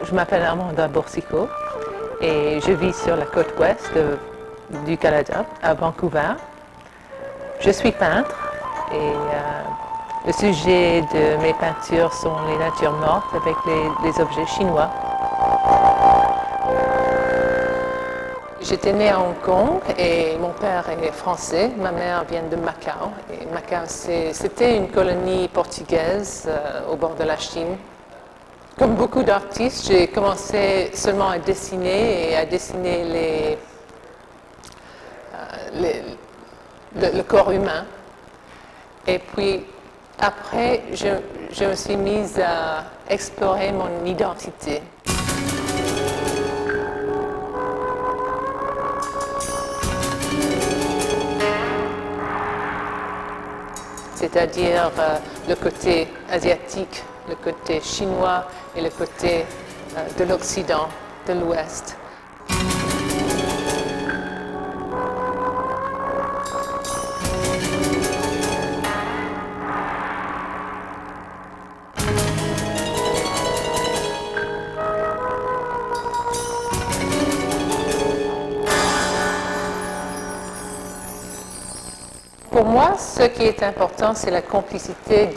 Je m'appelle Amanda Boursicot et je vis sur la côte ouest du Canada, à Vancouver. Je suis peintre et le sujet de mes peintures sont les natures mortes avec les objets chinois. J'étais née à Hong Kong et mon père est français, ma mère vient de Macao. Et Macao, c'était une colonie portugaise au bord de la Chine. Comme beaucoup d'artistes, j'ai commencé seulement à dessiner et à dessiner le corps humain. Et puis après, je me suis mise à explorer mon identité. C'est-à-dire le côté asiatique, le côté chinois et le côté de l'Occident, de l'Ouest. Pour moi, ce qui est important, c'est la complicité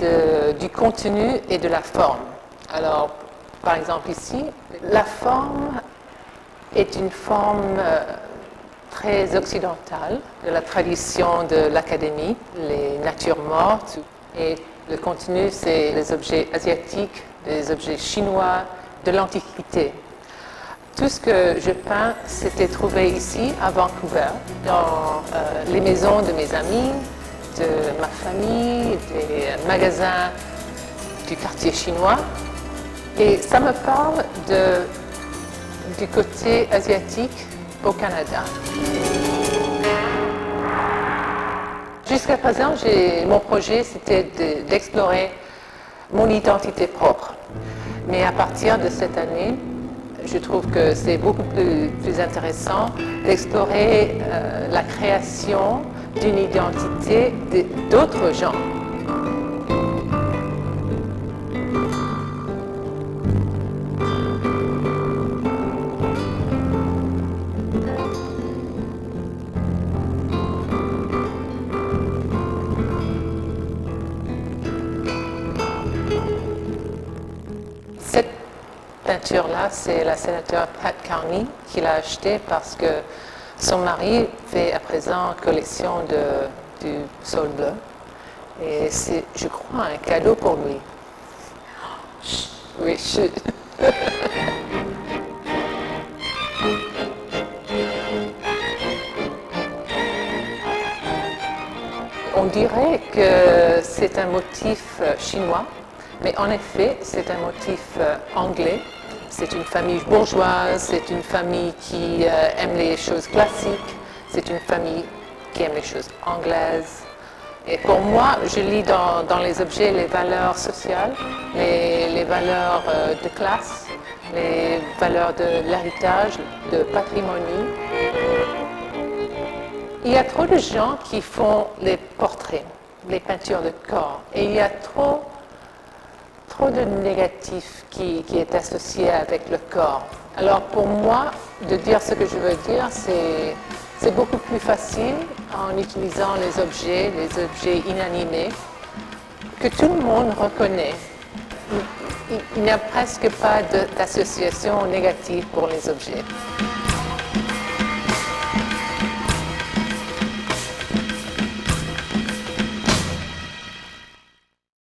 du contenu et de la forme. Alors, par exemple ici, la forme est une forme très occidentale de la tradition de l'académie, les natures mortes, et le contenu, c'est les objets asiatiques, les objets chinois de l'Antiquité. Tout ce que je peins, c'était trouvé ici, à Vancouver, dans les maisons de mes amis, de ma famille, des magasins du quartier chinois. Et ça me parle du côté asiatique au Canada. Jusqu'à présent, mon projet, c'était d'explorer mon identité propre. Mais à partir de cette année, je trouve que c'est beaucoup plus intéressant d'explorer la création d'une identité d'autres gens. Cette peinture-là, c'est la sénateur Pat Carney qui l'a achetée parce que son mari fait à présent collection du sol bleu. Et c'est, je crois, un cadeau pour lui. Oui, On dirait que c'est un motif chinois, mais en effet, c'est un motif anglais. C'est une famille bourgeoise, c'est une famille qui aime les choses classiques, c'est une famille qui aime les choses anglaises. Et pour moi, je lis dans les objets les valeurs sociales, les valeurs de classe, les valeurs de l'héritage, de patrimoine. Il y a trop de gens qui font les portraits, les peintures de corps, et il y a trop de négatif qui est associé avec le corps. Alors pour moi, de dire ce que je veux dire, c'est beaucoup plus facile en utilisant les objets inanimés, que tout le monde reconnaît. Il n'y a presque pas d'association négative pour les objets.